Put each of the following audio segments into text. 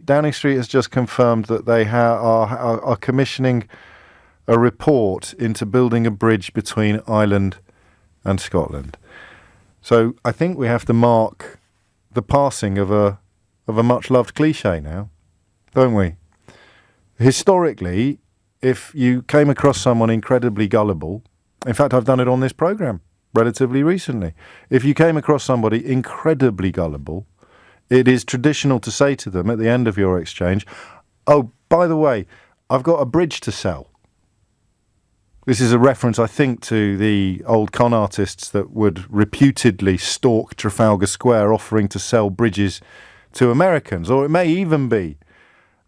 Downing Street has just confirmed that they are commissioning a report into building a bridge between Ireland and Scotland. So I think we have to mark the passing of a much-loved cliche now, don't we? Historically, if you came across someone incredibly gullible, in fact, I've done it on this programme relatively recently. If you came across somebody incredibly gullible, it is traditional to say to them at the end of your exchange, "Oh, by the way, I've got a bridge to sell." This is a reference, I think, to the old con artists that would reputedly stalk Trafalgar Square offering to sell bridges to Americans. Or it may even be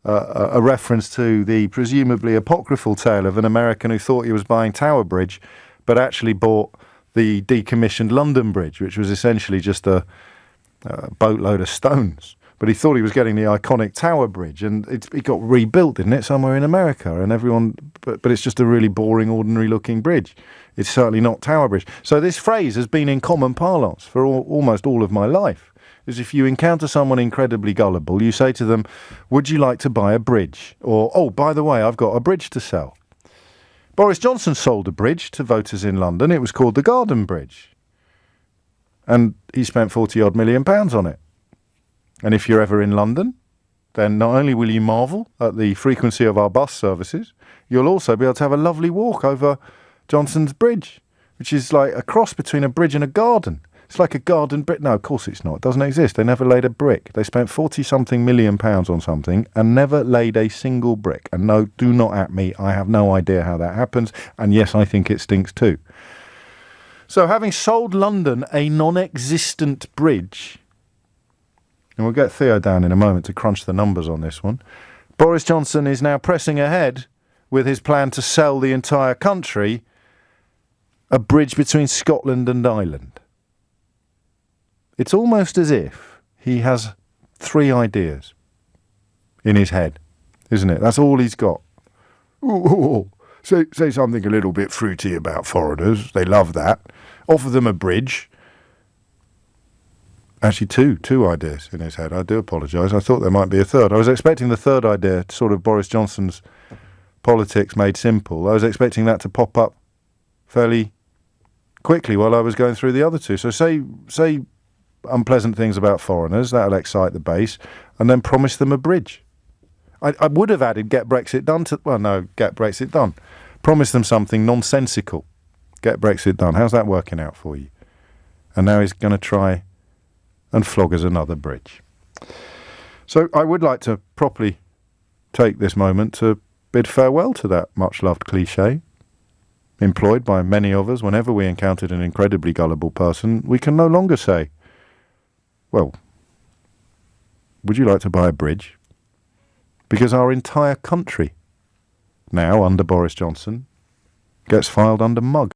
a reference to the presumably apocryphal tale of an American who thought he was buying Tower Bridge, but actually bought the decommissioned London Bridge, which was essentially just a boatload of stones. But he thought he was getting the iconic Tower Bridge, and it got rebuilt, didn't it, somewhere in America? And everyone, but it's just a really boring, ordinary-looking bridge. It's certainly not Tower Bridge. So this phrase has been in common parlance for almost all of my life. Is if you encounter someone incredibly gullible, you say to them, "Would you like to buy a bridge?" Or, "Oh, by the way, I've got a bridge to sell." Boris Johnson sold a bridge to voters in London. It was called the Garden Bridge. And he spent 40-odd million pounds on it. And if you're ever in London, then not only will you marvel at the frequency of our bus services, you'll also be able to have a lovely walk over Johnson's Bridge, which is like a cross between a bridge and a garden. It's like a garden brick. No, of course it's not. It doesn't exist. They never laid a brick. They spent 40-something million pounds on something and never laid a single brick. And no, do not at me. I have no idea how that happens. And yes, I think it stinks too. So having sold London a non-existent bridge, and we'll get Theo down in a moment to crunch the numbers on this one, Boris Johnson is now pressing ahead with his plan to sell the entire country a bridge between Scotland and Ireland. It's almost as if he has 3 ideas in his head, isn't it? That's all he's got. Ooh, say something a little bit fruity about foreigners. They love that. Offer them a bridge. Actually, two ideas in his head. I do apologise. I thought there might be a third. I was expecting the third idea, sort of Boris Johnson's politics made simple. I was expecting that to pop up fairly quickly while I was going through the other two. So say unpleasant things about foreigners, that'll excite the base, and then promise them a bridge. I would have added get Brexit done get Brexit done. Promise them something nonsensical. Get Brexit done. How's that working out for you? And now he's going to try and flog us another bridge. So I would like to properly take this moment to bid farewell to that much-loved cliche employed by many of us whenever we encountered an incredibly gullible person. We can no longer say, "Well, would you like to buy a bridge?" Because our entire country, now under Boris Johnson, gets filed under mug.